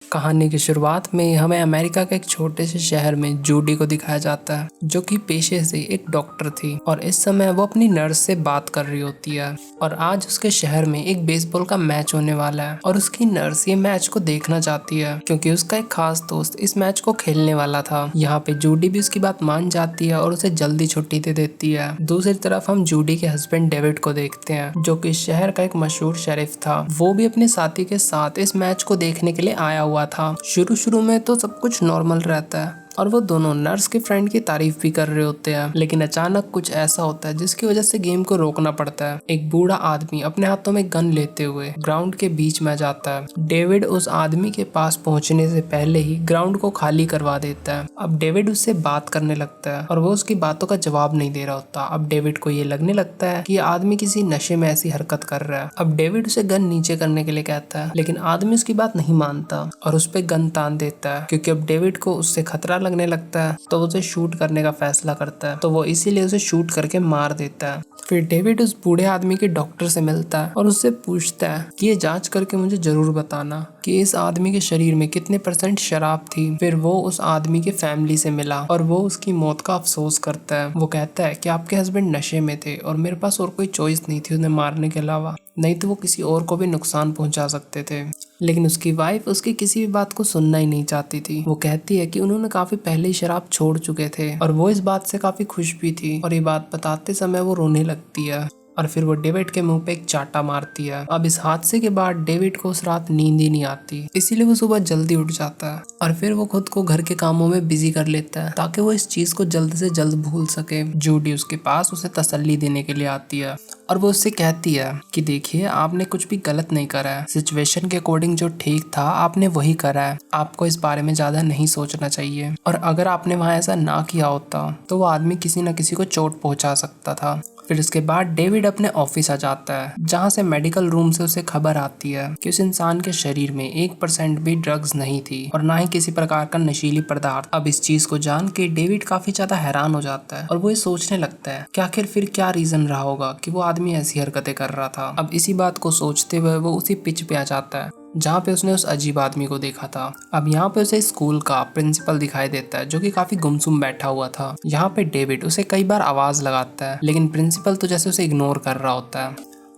कहानी की शुरुआत में हमें अमेरिका के एक छोटे से शहर में जूडी को दिखाया जाता है, जो कि पेशे से एक डॉक्टर थी और इस समय वो अपनी नर्स से बात कर रही होती है। और आज उसके शहर में एक बेसबॉल का मैच होने वाला है और उसकी नर्स ये मैच को देखना चाहती है क्योंकि उसका एक खास दोस्त इस मैच को खेलने वाला था। यहाँ पे जूडी भी उसकी बात मान जाती है और उसे जल्दी छुट्टी दे देती है। दूसरी तरफ हम जूडी के हस्बैंड डेविड को देखते हैं, जो कि शहर का एक मशहूर शेरिफ था। वो भी अपने साथी के साथ इस मैच को देखने के लिए आया हुआ था। शुरू में तो सब कुछ नॉर्मल रहता है और वो दोनों नर्स के फ्रेंड की तारीफ भी कर रहे होते हैं, लेकिन अचानक कुछ ऐसा होता है जिसकी वजह से गेम को रोकना पड़ता है। एक बूढ़ा आदमी अपने हाथों में गन लेते हुए ग्राउंड के बीच में जाता है। डेविड उस आदमी के पास पहुंचने से पहले ही ग्राउंड को खाली करवा देता है। अब डेविड उससे बात करने लगता है और वो उसकी बातों का जवाब नहीं दे रहा होता। अब डेविड को ये लगने लगता है कि ये आदमी किसी नशे में ऐसी हरकत कर रहा है। अब डेविड उसे गन नीचे करने के लिए कहता है, लेकिन आदमी उसकी बात नहीं मानता और उस पर गन तान देता है। क्योंकि अब डेविड को उससे खतरा लगने लगता है तो उसे शूट करने का फैसला करता है, तो वो इसीलिए उसे शूट करके मार देता है। फिर डेविड उस बूढ़े आदमी के डॉक्टर से मिलता है और उससे पूछता है कि ये जांच करके मुझे जरूर बताना कि इस आदमी के शरीर में कितने % शराब थी। फिर वो उस आदमी के फैमिली से मिला और वो उसकी मौत का अफसोस करता है। वो कहता है कि आपके हस्बैंड नशे में थे और मेरे पास और कोई चॉइस नहीं थी उन्हें मारने के अलावा, नहीं तो वो किसी और को भी नुकसान पहुंचा सकते थे। लेकिन उसकी वाइफ उसकी किसी भी बात को सुनना ही नहीं चाहती थी। वो कहती है कि उन्होंने काफी पहले ही शराब छोड़ चुके थे और वो इस बात से काफी खुश भी थी और ये बात बताते समय वो रोने लगती है और फिर वो डेविड के मुंह पे एक चाटा मारती है। अब इस हादसे के बाद डेविड को उस रात नींद ही नहीं आती, इसीलिए वो सुबह जल्दी उठ जाता है और फिर वो खुद को घर के कामों में बिजी कर लेता है ताकि वो इस चीज को जल्द से जल्द भूल सके। जूडी उसके पास उसे तसल्ली देने के लिए आती है और वो उससे कहती है कि देखिए, आपने कुछ भी गलत नहीं करा है, सिचुएशन के अकॉर्डिंग जो ठीक था आपने वही करा है, आपको इस बारे में ज्यादा नहीं सोचना चाहिए और अगर आपने वहाँ ऐसा ना किया होता तो वो आदमी किसी न किसी को चोट पहुंचा सकता था। फिर इसके बाद डेविड अपने ऑफिस आ जाता है, जहाँ से मेडिकल रूम से उसे खबर आती है कि उस इंसान के शरीर में 1% भी ड्रग्स नहीं थी और ना ही किसी प्रकार का नशीली पदार्थ। अब इस चीज को जान के डेविड काफी ज्यादा हैरान हो जाता है और वो ये सोचने लगता है कि आखिर फिर क्या रीजन रहा होगा कि वो आदमी ऐसी हरकतें कर रहा था। अब इसी बात को सोचते हुए वो उसी पिच पे आ जाता है जहाँ पे उसने उस अजीब आदमी को देखा था। अब यहाँ पे उसे स्कूल का प्रिंसिपल दिखाई देता है, जो कि काफी गुमसुम बैठा हुआ था। यहाँ पे डेविड उसे कई बार आवाज लगाता है, लेकिन प्रिंसिपल तो जैसे उसे इग्नोर कर रहा होता है।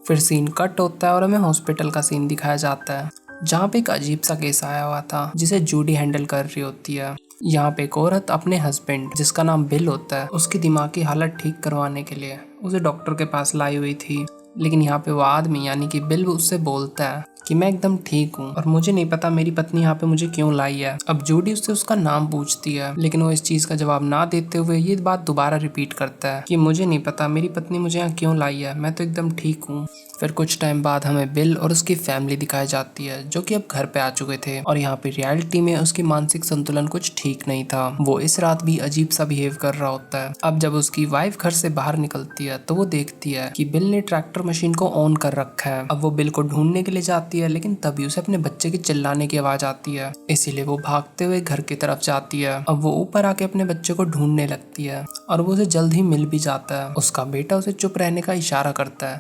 फिर सीन कट होता है और हमें हॉस्पिटल का सीन दिखाया जाता है, जहाँ पे एक अजीब सा केस आया हुआ था जिसे जूडी हैंडल कर रही होती है। यहाँ पे एक औरत अपने हस्बैंड, जिसका नाम बिल होता है, उसकी दिमाग की हालत ठीक करवाने के लिए उसे डॉक्टर के पास लाई हुई थी। लेकिन यहाँ पे वो आदमी यानी कि बिल उससे बोलता है कि मैं एकदम ठीक हूँ और मुझे नहीं पता मेरी पत्नी यहाँ पे मुझे क्यों लाई है। अब जूडी उससे उसका नाम पूछती है, लेकिन वो इस चीज का जवाब ना देते हुए ये बात दोबारा रिपीट करता है कि मुझे नहीं पता मेरी पत्नी मुझे यहाँ क्यों लाई है, मैं तो एकदम ठीक हूँ। फिर कुछ टाइम बाद हमें बिल और उसकी फैमिली दिखाई जाती है, जो कि अब घर पे आ चुके थे और यहाँ पे रियलिटी में उसकी मानसिक संतुलन कुछ ठीक नहीं था। वो इस रात भी अजीब सा बिहेव कर रहा होता है। अब जब उसकी वाइफ घर से बाहर निकलती है तो वो देखती है कि बिल ने ट्रैक्टर मशीन को ऑन कर रखा है। अब वो बिल को ढूंढने के लिए जाती है, लेकिन तभी उसे अपने बच्चे की चिल्लाने की आवाज आती है, इसीलिए वो भागते हुए घर की तरफ जाती है। अब वो ऊपर आके अपने बच्चे को ढूंढने लगती है और वो उसे जल्द ही मिल भी जाता है। उसका बेटा उसे चुप रहने का इशारा करता है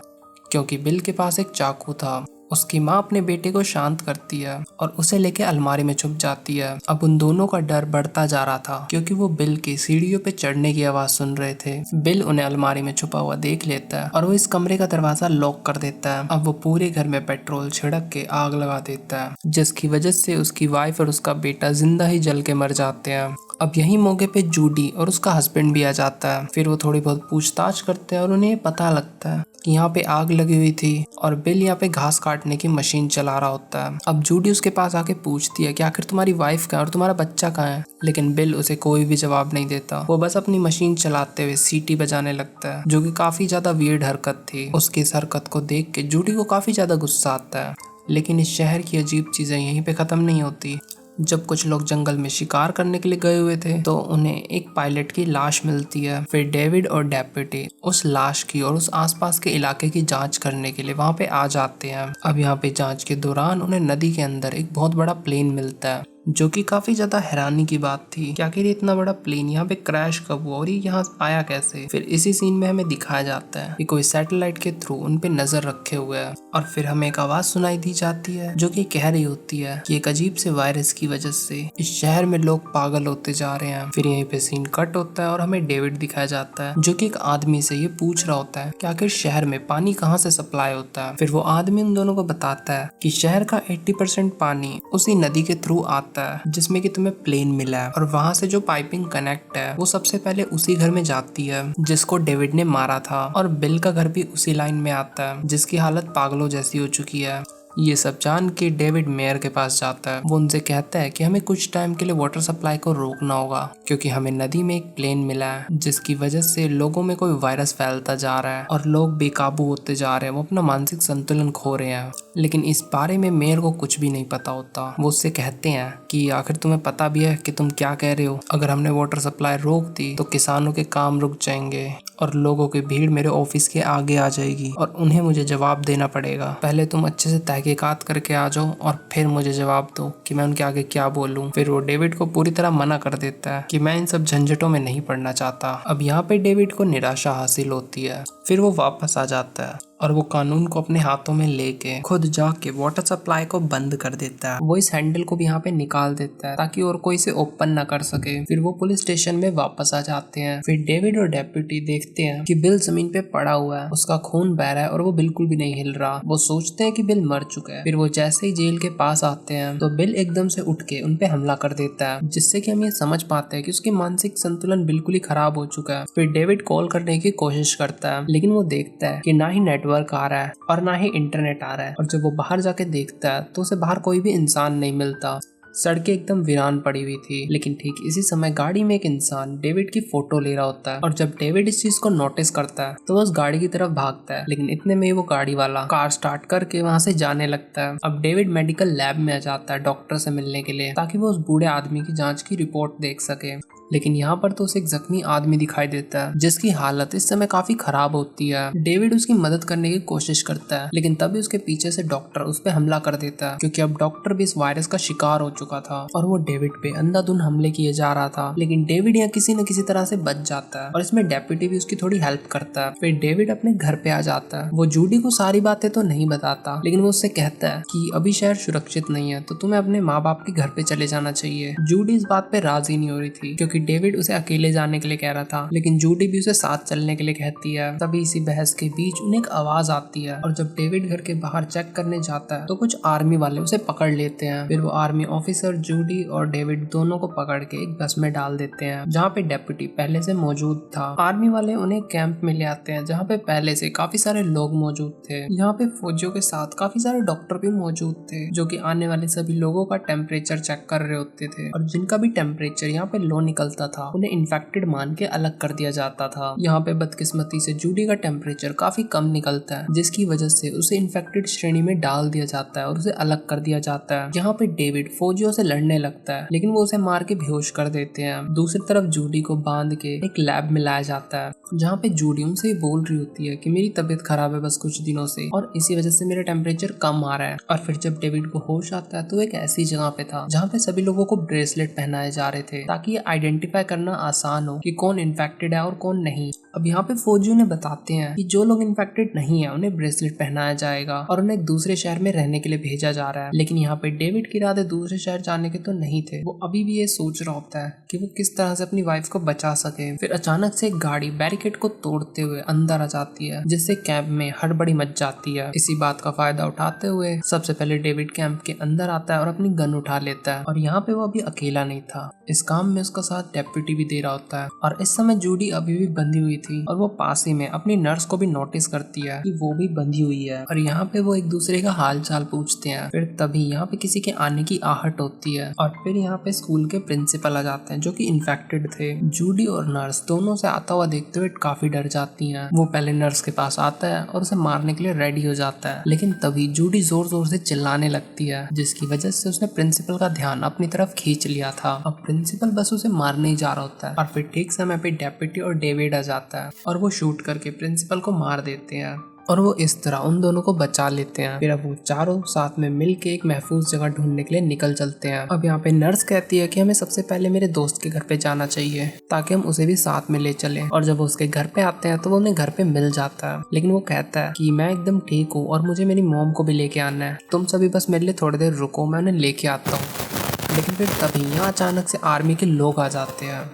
क्योंकि बिल के पास एक चाकू था। उसकी माँ अपने बेटे को शांत करती है और उसे लेके अलमारी में छुप जाती है। अब उन दोनों का डर बढ़ता जा रहा था क्योंकि वो बिल की सीढ़ियों पे चढ़ने की आवाज सुन रहे थे। बिल उन्हें अलमारी में छुपा हुआ देख लेता है और वो इस कमरे का दरवाजा लॉक कर देता है। अब वो पूरे घर में पेट्रोल छिड़क के आग लगा देता है, जिसकी वजह से उसकी वाइफ और उसका बेटा जिंदा ही जल के मर जाते हैं। अब यही मौके पे जूडी और उसका हस्बैंड भी आ जाता है। फिर वो थोड़ी बहुत पूछताछ करते हैं और उन्हें पता लगता है कि यहाँ पे आग लगी हुई थी और बिल यहाँ पे घास काटने की मशीन चला रहा होता है। अब जूडी उसके पास आके पूछती है कि आखिर तुम्हारी वाइफ कहाँ है और तुम्हारा बच्चा कहाँ है, लेकिन बिल उसे कोई भी जवाब नहीं देता। वो बस अपनी मशीन चलाते हुए सीटी बजाने लगता है, जो कि काफी ज्यादा वियर्ड हरकत थी। उसकी इस हरकत को देख के जूडी को काफी ज्यादा गुस्सा आता है। लेकिन इस शहर की अजीब चीजें यहीं पे खत्म नहीं होती। जब कुछ लोग जंगल में शिकार करने के लिए गए हुए थे तो उन्हें एक पायलट की लाश मिलती है। फिर डेविड और डेप्यूटी उस लाश की और उस आसपास के इलाके की जांच करने के लिए वहां पे आ जाते हैं। अब यहाँ पे जांच के दौरान उन्हें नदी के अंदर एक बहुत बड़ा प्लेन मिलता है, जो कि काफी ज्यादा हैरानी की बात थी कि आखिर इतना बड़ा प्लेन यहाँ पे क्रैश कब हुआ और ये यहाँ आया कैसे। फिर इसी सीन में हमें दिखाया जाता है कि कोई सैटेलाइट के थ्रू उन पे नजर रखे हुए है और फिर हमें एक आवाज सुनाई दी जाती है जो कि कह रही होती है कि एक अजीब से वायरस की वजह से इस शहर में लोग पागल होते जा रहे हैं। फिर यहीं पे सीन कट होता है और हमें डेविड दिखाया जाता है जो कि एक आदमी से ये पूछ रहा होता है कि आखिर शहर में पानी कहाँ से सप्लाई होता है। फिर वो आदमी उन दोनों को बताता है कि शहर का 80% पानी उसी नदी के थ्रू आता है जिसमें कि तुम्हें प्लेन मिला है और वहां से जो पाइपिंग कनेक्ट है वो सबसे पहले उसी घर में जाती है जिसको डेविड ने मारा था और बिल का घर भी उसी लाइन में आता है जिसकी हालत पागलों जैसी हो चुकी है। ये सब जान के डेविड मेयर के पास जाता है। वो उनसे कहता है कि हमें कुछ टाइम के लिए वाटर सप्लाई को रोकना होगा क्योंकि हमें नदी में एक प्लेन मिला है जिसकी वजह से लोगों में कोई वायरस फैलता जा रहा है और लोग बेकाबू होते जा रहे हैं, वो अपना मानसिक संतुलन खो रहे हैं। लेकिन इस बारे में मेयर को कुछ भी नहीं पता होता। वो उससे कहते हैं कि आखिर तुम्हें पता भी है कि तुम क्या कह रहे हो, अगर हमने वाटर सप्लाई रोक दी तो किसानों के काम रुक जाएंगे और लोगों की भीड़ मेरे ऑफिस के आगे आ जाएगी और उन्हें मुझे जवाब देना पड़ेगा। पहले तुम अच्छे से तहकीकात करके आ जाओ और फिर मुझे जवाब दो कि मैं उनके आगे क्या बोलूं। फिर वो डेविड को पूरी तरह मना कर देता है कि मैं इन सब झंझटों में नहीं पड़ना चाहता। अब यहाँ पे डेविड को निराशा हासिल होती है। फिर वो वापस आ जाता है और वो कानून को अपने हाथों में लेके खुद जाके वाटर सप्लाई को बंद कर देता है। वो इस हैंडल को भी यहाँ पे निकाल देता है ताकि और कोई इसे ओपन ना कर सके। फिर वो पुलिस स्टेशन में वापस आ जाते हैं। फिर डेविड और डेप्यूटी देखते हैं कि बिल जमीन पे पड़ा हुआ है, उसका खून बह रहा है और वो बिल्कुल भी नहीं हिल रहा। वो सोचते हैं कि बिल मर चुका है। फिर वो जैसे ही जेल के पास आते हैं तो बिल एकदम से उठ के उनपे हमला कर देता है जिससे कि हम ये समझ पाते हैं कि उसकी मानसिक संतुलन बिल्कुल ही खराब हो चुका है। फिर डेविड कॉल करने की कोशिश करता है लेकिन वो देखता है कि ना ही नेटवर्क आ रहा है और ना ही इंटरनेट आ रहा है और जब वो बाहर जाके देखता है तो उसे बाहर कोई भी इंसान नहीं मिलता। सड़कें एकदम वीरान पड़ी हुई थी। लेकिन ठीक इसी समय गाड़ी में एक इंसान डेविड की फोटो ले रहा होता है और जब डेविड इस चीज को नोटिस करता है तो वो उस गाड़ी की तरफ भागता है। लेकिन इतने में वो गाड़ी वाला कार स्टार्ट करके वहां से जाने लगता है। अब डेविड मेडिकल लैब में आ जाता है डॉक्टर से मिलने के लिए ताकि वो उस बूढ़े आदमी की जांच की रिपोर्ट देख सके। लेकिन यहाँ पर तो उसे एक जख्मी आदमी दिखाई देता है जिसकी हालत इस समय काफी खराब होती है। डेविड उसकी मदद करने की कोशिश करता है लेकिन तभी उसके पीछे से डॉक्टर उस पर हमला कर देता है क्योंकि अब डॉक्टर भी इस वायरस का शिकार हो चुका था और वो डेविड पे अंधाधुंध हमले किए जा रहा था। लेकिन डेविड यहाँ किसी न किसी तरह से बच जाता है और इसमें डेप्यूटी भी उसकी थोड़ी हेल्प करता है। फिर डेविड अपने घर पे आ जाता है। वो जूडी को सारी बातें तो नहीं बताता लेकिन वो उससे कहता है कि अभी शहर सुरक्षित नहीं है तो तुम्हें अपने माँ बाप के घर पे चले जाना चाहिए। जूडी इस बात पे राजी नहीं हो रही थी क्योंकि डेविड उसे अकेले जाने के लिए कह रहा था लेकिन जूडी भी उसे साथ चलने के लिए कहती है। तभी इसी बहस के बीच उन्हें एक आवाज आती है और जब डेविड घर के बाहर चेक करने जाता है तो कुछ आर्मी वाले उसे पकड़ लेते हैं। फिर वो आर्मी ऑफिसर जूडी और डेविड दोनों को पकड़ के एक बस में डाल देते हैं जहाँ पे डेप्यूटी पहले से मौजूद था। आर्मी वाले उन्हें कैंप में ले आते हैं जहाँ पे पहले से काफी सारे लोग मौजूद थे। यहाँ पे फौजियों के साथ काफी सारे डॉक्टर भी मौजूद थे जो कि आने वाले सभी लोगों का टेम्परेचर चेक कर रहे होते थे और जिनका भी टेम्परेचर यहाँ पे लो निकलता था उन्हें इन्फेक्टेड मान के अलग कर दिया जाता था। यहाँ पे बदकिस्मती से जूडी का टेम्परेचर काफी कम निकलता है जिसकी वजह से उसे इन्फेक्टेड श्रेणी में डाल दिया जाता है और उसे अलग कर दिया जाता है। यहाँ पे डेविड फौजियों से लड़ने लगता है लेकिन वो उसे मार के बेहोश कर देते हैं। दूसरी तरफ जूडी को बांध के एक लैब में लाया जाता है जहाँ पे जूडी उनसे बोल रही होती है कि मेरी तबीयत खराब है बस कुछ दिनों से और इसी वजह से मेरा टेम्परेचर कम आ रहा है। और फिर जब डेविड को होश आता है तो एक ऐसी जगह पे था जहाँ पे सभी लोगों को ब्रेसलेट पहनाए जा रहे थे ताकि ये आइडेंटिफाई करना आसान हो कि कौन इन्फेक्टेड है और कौन नहीं। अब यहाँ पे फौजी उन्हें बताते हैं कि जो लोग इन्फेक्टेड नहीं है उन्हें ब्रेसलेट पहनाया जाएगा और उन्हें एक दूसरे शहर में रहने के लिए भेजा जा रहा है। लेकिन यहाँ पे डेविड के इरादे दूसरे शहर जाने के तो नहीं थे। वो अभी भी ये सोच रहा होता है कि वो किस तरह से अपनी वाइफ को बचा सके। फिर अचानक से एक गाड़ी बैरिकेड को तोड़ते हुए अंदर आ जाती है जिससे कैंप में हड़बड़ी मच जाती है। इसी बात का फायदा उठाते हुए सबसे पहले डेविड कैंप के अंदर आता है और अपनी गन उठा लेता है और यहाँ पे वो अभी अकेला नहीं था। इस काम में उसका साथ डेप्यूटी भी दे रहा होता है और इस समय जूडी अभी भी बंधी हुई थी और वो पास ही में अपनी नर्स को भी नोटिस करती है कि वो भी बंधी हुई है और यहाँ पे वो एक दूसरे का हाल चाल पूछते हैं। फिर तभी यहाँ पे किसी के आने की आहट होती है और फिर यहाँ पे स्कूल के प्रिंसिपल आ जाते हैं जो कि इन्फेक्टेड थे। जूडी और नर्स दोनों से आता हुआ देखते हुए काफी डर जाती हैं। वो पहले नर्स के पास आता है और उसे मारने के लिए रेडी हो जाता है लेकिन तभी जूडी जोर जोर से चिल्लाने लगती है जिसकी वजह से उसने प्रिंसिपल का ध्यान अपनी तरफ खींच लिया था। अब प्रिंसिपल बस उसे मारने ही जा रहा होता है और फिर ठीक समय पे डेप्यूटी और डेविड आ जाता है और वो शूट करके प्रिंसिपल को मार देते हैं। और वो इस तरह उन दोनों को बचा लेते हैं। फिर अब वो चारों साथ में मिलके एक महफूज जगह ढूंढने के लिए निकल चलते हैं। अब यहाँ पे नर्स कहती है कि हमें सबसे पहले मेरे दोस्त के घर पे जाना चाहिए ताकि हम उसे भी साथ में ले चलें। और जब वो उसके घर पे आते हैं तो वो उन्हें घर पे मिल जाता है, लेकिन वो कहता है कि मैं एकदम ठीक हूँ और मुझे मेरी मॉम को भी लेके आना है, तुम सभी बस मेरे लिए थोड़ी देर रुको, मैं उन्हें लेके आता हूँ। लेकिन फिर तभी यहाँ अचानक से आर्मी के लोग आ जाते हैं।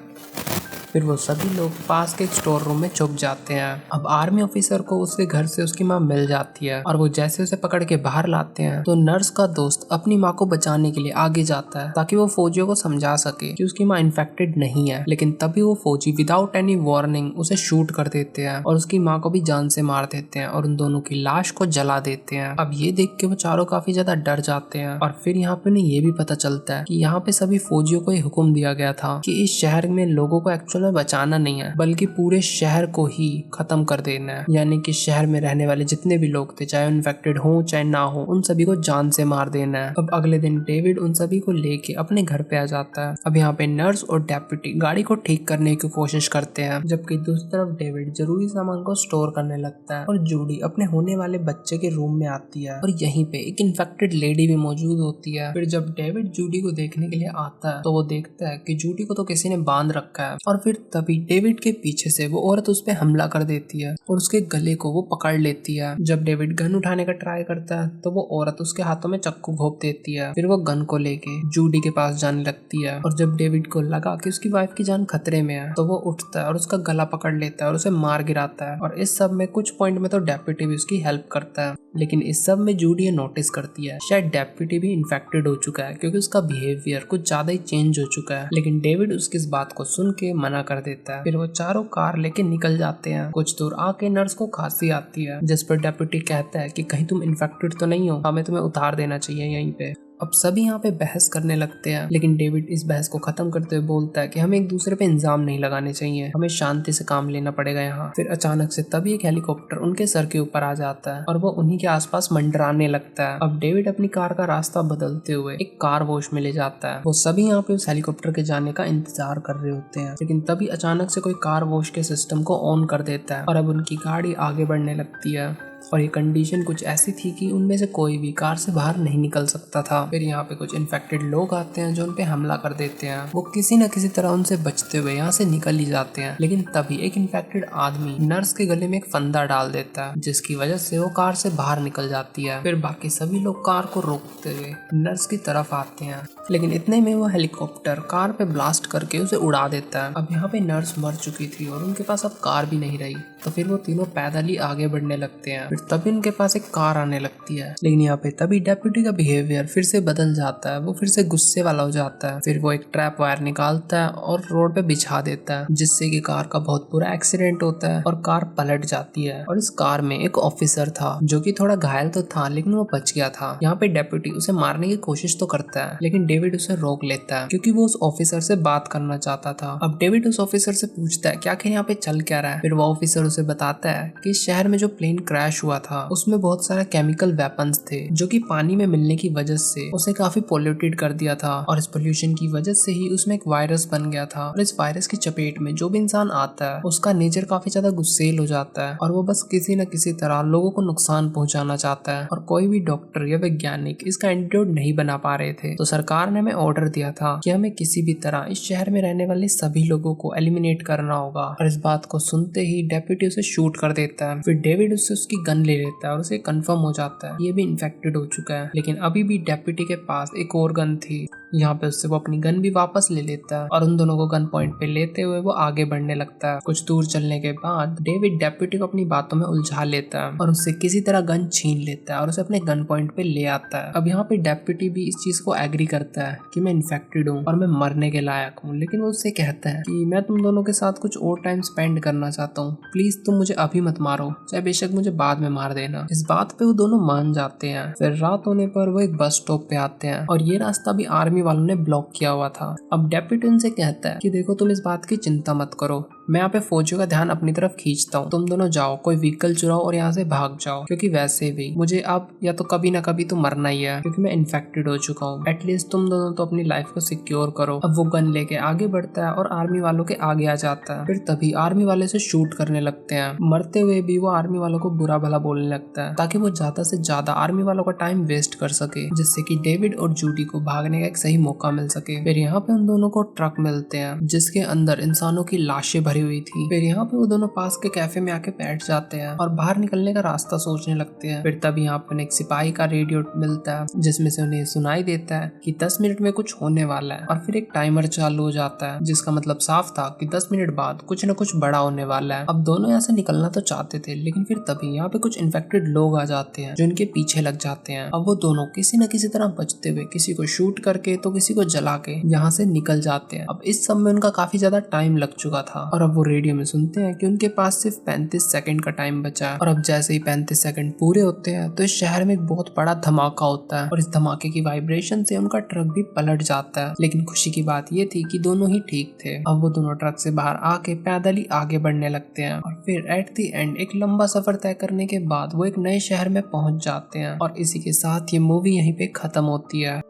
फिर वो सभी लोग पास के एक स्टोर रूम में छुप जाते हैं। अब आर्मी ऑफिसर को उसके घर से उसकी माँ मिल जाती है और वो जैसे उसे पकड़ के बाहर लाते हैं तो नर्स का दोस्त अपनी माँ को बचाने के लिए आगे जाता है ताकि वो फौजियों को समझा सके कि उसकी माँ इन्फेक्टेड नहीं है। लेकिन तभी वो फौजी विदाउट एनी वार्निंग उसे शूट कर देते हैं और उसकी माँ को भी जान से मार देते हैं और उन दोनों की लाश को जला देते हैं। अब ये देख के वो चारों काफी ज्यादा डर जाते हैं और फिर यहाँ पे उन्हें ये भी पता चलता है कि यहाँ पे सभी फौजियों को ये हुक्म दिया गया था कि इस शहर में लोगों को एक्चुअल में बचाना नहीं है बल्कि पूरे शहर को ही खत्म कर देना है। यानी कि शहर में रहने वाले जितने भी लोग थे, चाहे इन्फेक्टेड हो चाहे ना हो, उन सभी को जान से मार देना है। अब अगले दिन डेविड उन सभी को लेके अपने घर पे आ जाता है। अब यहाँ पे नर्स और डेप्यूटी गाड़ी को ठीक करने की कोशिश करते हैं, जबकि दूसरी तरफ डेविड जरूरी सामान को स्टोर करने लगता है और जूडी अपने होने वाले बच्चे के रूम में आती है और यहीं पे एक इन्फेक्टेड लेडी भी मौजूद होती है। फिर जब डेविड जूडी को देखने के लिए आता है तो वो देखता है कि जूडी को तो किसी ने बांध रखा है और फिर तभी डेविड के पीछे से वो औरत उस पे हमला कर देती है और उसके गले को वो पकड़ लेती है। जब डेविड गन उठाने का ट्राई करता है तो वो औरत उसके हाथों में चक्कू घोंप देती है। फिर वो गन को लेके जूडी के पास जाने लगती है और जब डेविड को लगा कि उसकी वाइफ की जान खतरे में है तो वो उठता है और उसका गला पकड़ लेता है और उसे मार गिराता है। और इस सब में कुछ पॉइंट में तो डेप्यूटी भी उसकी हेल्प करता है, लेकिन इस सब में जूडी ये नोटिस करती है शायद डेप्यूटी भी इन्फेक्टेड हो चुका है क्योंकि उसका बिहेवियर कुछ ज्यादा ही चेंज हो चुका है। लेकिन डेविड उसकी इस बात को सुन के मना कर देता है। फिर वो चारों कार लेके निकल जाते हैं। कुछ दूर आके नर्स को खांसी आती है जिस पर डेप्यूटी कहता है कि कहीं तुम इन्फेक्टेड तो नहीं हो, हमें तुम्हें उतार देना चाहिए यहीं पे। अब सभी यहाँ पे बहस करने लगते हैं, लेकिन डेविड इस बहस को खत्म करते हुए बोलता है कि हमें एक दूसरे पे इल्जाम नहीं लगाने चाहिए, हमें शांति से काम लेना पड़ेगा यहाँ। फिर अचानक से तभी एक हेलीकॉप्टर उनके सर के ऊपर आ जाता है और वो उन्हीं के आसपास मंडराने लगता है। अब डेविड अपनी कार का रास्ता बदलते हुए एक कार वॉश में ले जाता है। वो सभी यहाँ पे उस हेलीकॉप्टर के जाने का इंतजार कर रहे होते हैं, लेकिन तभी अचानक से कोई कार वॉश के सिस्टम को ऑन कर देता है और अब उनकी गाड़ी आगे बढ़ने लगती है। और ये कंडीशन कुछ ऐसी थी कि उनमें से कोई भी कार से बाहर नहीं निकल सकता था। फिर यहाँ पे कुछ इन्फेक्टेड लोग आते हैं जो उन पे हमला कर देते हैं। वो किसी न किसी तरह उनसे बचते हुए यहाँ से निकल ही जाते हैं, लेकिन तभी एक इन्फेक्टेड आदमी नर्स के गले में एक फंदा डाल देता है जिसकी वजह से वो कार से बाहर निकल जाती है। फिर बाकी सभी लोग कार को रोकते हुए नर्स की तरफ आते हैं, लेकिन इतने में वो हेलीकॉप्टर कार पे ब्लास्ट करके उसे उड़ा देता है। अब यहाँ पे नर्स मर चुकी थी और उनके पास अब कार भी नहीं रही, तो फिर वो तीनों पैदल ही आगे बढ़ने लगते हैं। फिर तभी उनके पास एक कार आने लगती है, लेकिन यहाँ पे तभी डेप्यूटी का बिहेवियर फिर से बदल जाता है। वो फिर से गुस्से वाला हो जाता है। फिर वो एक ट्रैप वायर निकालता है और रोड पे बिछा देता है, जिससे कि कार का बहुत बुरा एक्सीडेंट होता है और कार पलट जाती है। और इस कार में एक ऑफिसर था जो कि थोड़ा घायल तो था, लेकिन वो बच गया था। यहाँ पे डेप्यूटी उसे मारने की कोशिश तो करता है, लेकिन डेविड उसे रोक लेता है क्योंकि वो उस ऑफिसर से बात करना चाहता था। अब डेविड उस ऑफिसर से पूछता है कि आखिर यहाँ पे चल क्या रहा है। फिर वो ऑफिसर उसे बताता है कि शहर में जो प्लेन क्रैश हुआ था उसमें बहुत सारा केमिकल वेपन्स थे जो कि पानी में मिलने की वजह से उसे काफी पोल्यूटेड कर दिया था, और इस पोल्यूशन की वजह से ही उसमें एक वायरस बन गया था। और इस वायरस की चपेट में जो भी इंसान आता है उसका नेचर काफी ज्यादा गुस्सेल हो जाता है और वो बस किसी न किसी तरह लोगों को नुकसान पहुंचाना चाहता है। और कोई भी डॉक्टर या वैज्ञानिक इसका एंटीडोट नहीं बना पा रहे थे, तो सरकार ने हमें ऑर्डर दिया था कि हमें किसी भी तरह इस शहर में रहने वाले सभी लोगों को एलिमिनेट करना होगा। और इस बात को सुनते ही डेप्यूटी उसे शूट कर देता है। फिर डेविड उससे उसकी गन ले लेता है और उसे कंफर्म हो जाता है ये भी इन्फेक्टेड हो चुका है, लेकिन अभी भी डेप्यूटी के पास एक और गन थी। यहाँ पे उससे वो अपनी गन भी वापस ले लेता है और उन दोनों को गन पॉइंट पे लेते हुए वो आगे बढ़ने लगता है। कुछ दूर चलने के बाद डेविड डेप्यूटी को अपनी बातों में उलझा लेता है और उससे किसी तरह गन छीन लेता है और उसे अपने गन पॉइंट पे ले आता है। अब यहाँ पे डेप्यूटी भी इस चीज को एग्री करता है कि मैं इन्फेक्टेड हूँ और मैं मरने के लायक हूँ, लेकिन वो उससे कहता है कि मैं तुम दोनों के साथ कुछ और टाइम स्पेंड करना चाहता हूँ, प्लीज तुम मुझे अभी मत मारो, चाहे बेशक मुझे बाद में मार देना। इस बात पे वो दोनों मान जाते हैं। फिर रात होने पर वो एक बस स्टॉप पे आते हैं और ये रास्ता भी आर्मी वालों ने ब्लॉक किया हुआ था। अब डेप्यूटी उनसे कहता है कि देखो तुम इस बात की चिंता मत करो, मैं यहाँ पे फौजियों का ध्यान अपनी तरफ खींचता हूँ, तुम दोनों जाओ, कोई व्हीकल चुराओ और यहाँ से भाग जाओ, क्योंकि वैसे भी मुझे अब या तो कभी ना कभी तो मरना ही है, क्योंकि मैं इन्फेक्टेड हो चुका हूँ। एटलीस्ट तुम दोनों तो अपनी लाइफ को सिक्योर करो। अब वो गन लेके आगे बढ़ता है और आर्मी वालों के आगे आ जाता है। फिर तभी आर्मी वाले से शूट करने लगते हैं। मरते हुए भी वो आर्मी वालों को बुरा भला बोलने लगता है ताकि वो ज्यादा से ज्यादा आर्मी वालों का टाइम वेस्ट कर सके, जिससे कि डेविड और जूडी को भागने का एक सही मौका मिल सके। फिर यहाँ पे उन दोनों को ट्रक मिलते हैं जिसके अंदर इंसानों की लाशें भरी हुई थी। फिर यहाँ पे वो दोनों पास के कैफे में आके बैठ जाते हैं और बाहर निकलने का रास्ता सोचने लगते हैं। फिर तभी यहाँ पे एक सिपाही का रेडियो मिलता है जिसमें से उन्हें सुनाई देता है कि 10 मिनट में कुछ होने वाला है, और फिर एक टाइमर चालू हो जाता है जिसका मतलब साफ था कि 10 मिनट बाद कुछ न कुछ बड़ा होने वाला है। अब दोनों यहाँ से निकलना तो चाहते थे, लेकिन फिर तभी यहाँ पे कुछ इन्फेक्टेड लोग आ जाते हैं जो इनके पीछे लग जाते हैं। अब वो दोनों किसी न किसी तरह बचते हुए किसी को शूट करके तो किसी को जला के यहाँ से निकल जाते हैं। अब इस सब में उनका काफी ज्यादा टाइम लग चुका था और अब वो रेडियो में सुनते हैं कि उनके पास सिर्फ 35 सेकंड का टाइम बचा है। और अब जैसे ही 35 सेकंड पूरे होते हैं तो इस शहर में एक बहुत बड़ा धमाका होता है और इस धमाके की वाइब्रेशन से उनका ट्रक भी पलट जाता है। लेकिन खुशी की बात ये थी कि दोनों ही ठीक थे। अब वो दोनों ट्रक से बाहर आके पैदल ही आगे बढ़ने लगते हैं और फिर एट द एंड एक लंबा सफर तय करने के बाद वो एक नए शहर में पहुंच जाते हैं। और इसी के साथ ये मूवी यहीं पे खत्म होती है।